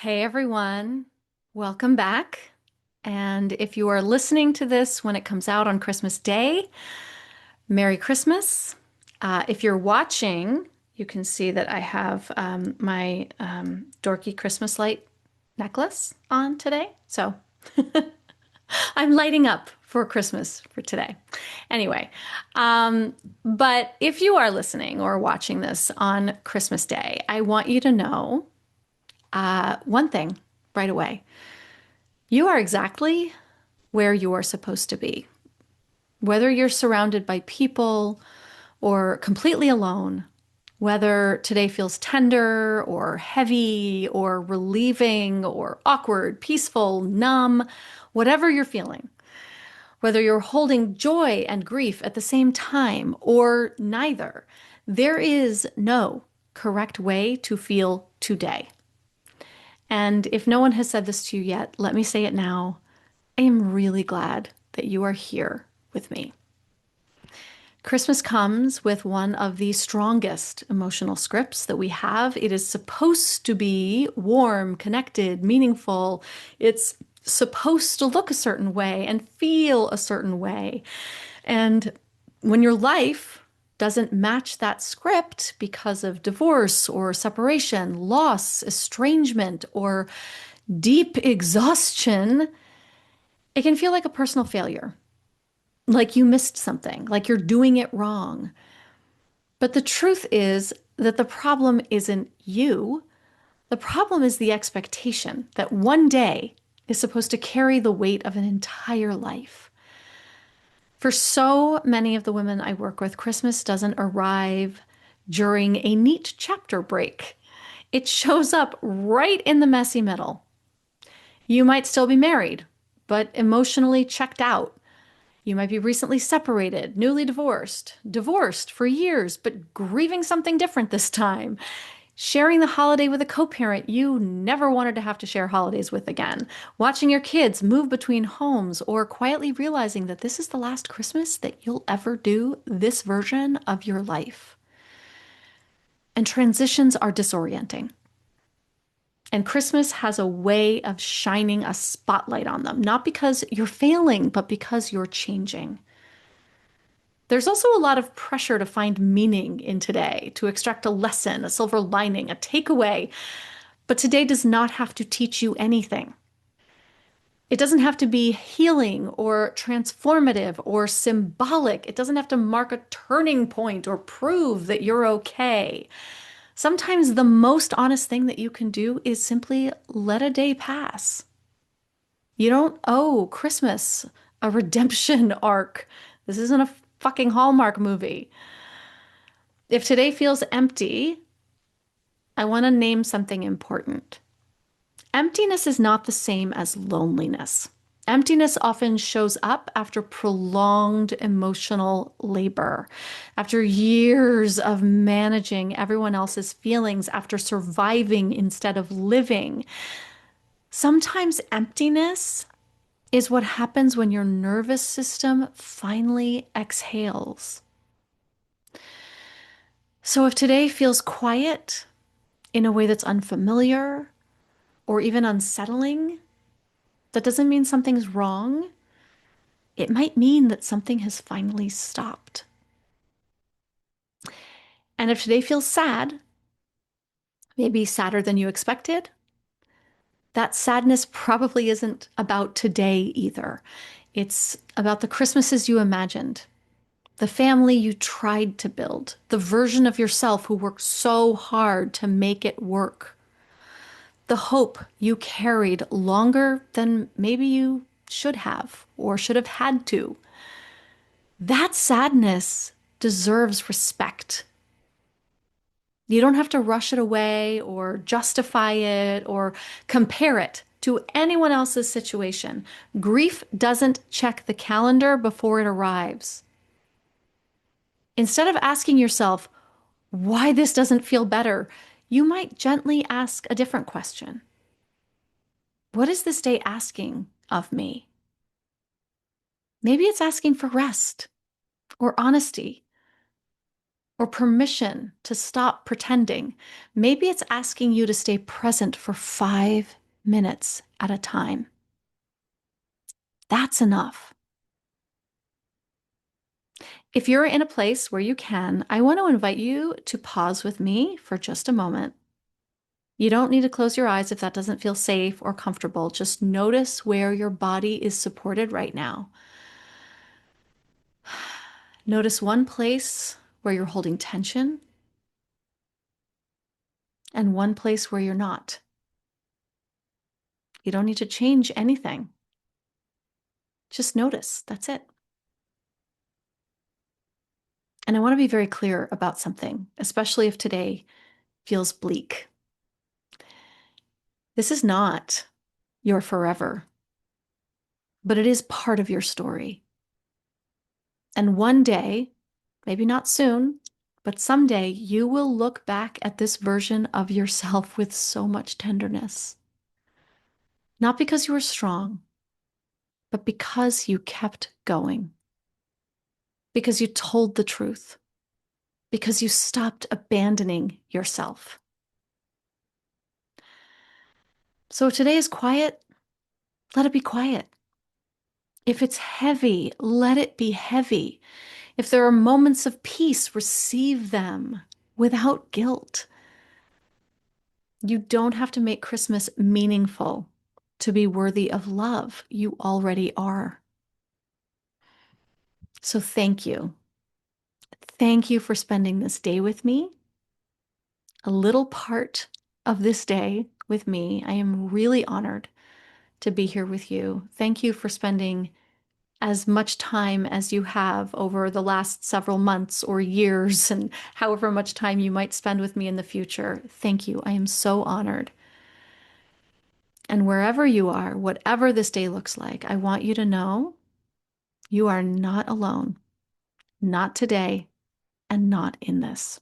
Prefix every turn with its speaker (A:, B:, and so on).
A: Hey everyone, welcome back. And if you are listening to this when it comes out on Christmas Day, Merry Christmas. If you're watching, you can see that I have my dorky Christmas light necklace on today. So I'm lighting up for Christmas for today. Anyway, but if you are listening or watching this on Christmas Day, I want you to know one thing right away. You are exactly where you are supposed to be. Whether you're surrounded by people or completely alone, whether today feels tender or heavy or relieving or awkward, peaceful, numb, whatever you're feeling, whether you're holding joy and grief at the same time or neither, there is no correct way to feel today. And if no one has said this to you yet, let me say it now. I am really glad that you are here with me. Christmas comes with one of the strongest emotional scripts that we have. It is supposed to be warm, connected, meaningful. It's supposed to look a certain way and feel a certain way. And when your life doesn't match that script because of divorce or separation, loss, estrangement, or deep exhaustion, it can feel like a personal failure, like you missed something, like you're doing it wrong. But the truth is that the problem isn't you. The problem is the expectation that one day is supposed to carry the weight of an entire life. For so many of the women I work with, Christmas doesn't arrive during a neat chapter break. It shows up right in the messy middle. You might still be married, but emotionally checked out. You might be recently separated, newly divorced, divorced for years, but grieving something different this time. Sharing the holiday with a co-parent you never wanted to have to share holidays with again. Watching your kids move between homes or quietly realizing that this is the last Christmas that you'll ever do this version of your life. And transitions are disorienting. And Christmas has a way of shining a spotlight on them, not because you're failing, but because you're changing. There's also a lot of pressure to find meaning in today, to extract a lesson, a silver lining, a takeaway. But today does not have to teach you anything. It doesn't have to be healing or transformative or symbolic. It doesn't have to mark a turning point or prove that you're okay. Sometimes the most honest thing that you can do is simply let a day pass. You don't owe Christmas a redemption arc. This isn't a fucking Hallmark movie. If today feels empty, I want to name something important. Emptiness is not the same as loneliness. Emptiness often shows up after prolonged emotional labor, after years of managing everyone else's feelings, after surviving instead of living. Sometimes emptiness is what happens when your nervous system finally exhales. So if today feels quiet in a way that's unfamiliar or even unsettling, that doesn't mean something's wrong. It might mean that something has finally stopped. And if today feels sad, maybe sadder than you expected, that sadness probably isn't about today either. It's about the Christmases you imagined, the family you tried to build, the version of yourself who worked so hard to make it work, the hope you carried longer than maybe you should have or should have had to. That sadness deserves respect. You don't have to rush it away or justify it or compare it to anyone else's situation. Grief doesn't check the calendar before it arrives. Instead of asking yourself why this doesn't feel better, you might gently ask a different question. What is this day asking of me? Maybe it's asking for rest or honesty or permission to stop pretending. Maybe it's asking you to stay present for 5 minutes at a time. That's enough. If you're in a place where you can, I want to invite you to pause with me for just a moment. You don't need to close your eyes if that doesn't feel safe or comfortable. Just notice where your body is supported right now. Notice one place where you're holding tension and one place where you're not. You don't need to change anything. Just notice. That's it. And I want to be very clear about something, especially if today feels bleak. This is not your forever, but it is part of your story. And one day, maybe not soon, but someday you will look back at this version of yourself with so much tenderness. Not because you were strong, but because you kept going. Because you told the truth. Because you stopped abandoning yourself. So if today is quiet, let it be quiet. If it's heavy, let it be heavy. If there are moments of peace, receive them without guilt. You don't have to make Christmas meaningful to be worthy of love. You already are. So thank you. Thank you for spending this day with me, a little part of this day with me. I am really honored to be here with you. Thank you for spending as much time as you have over the last several months or years, and however much time you might spend with me in the future. Thank you. I am so honored. And wherever you are, whatever this day looks like, I want you to know you are not alone, not today, and not in this.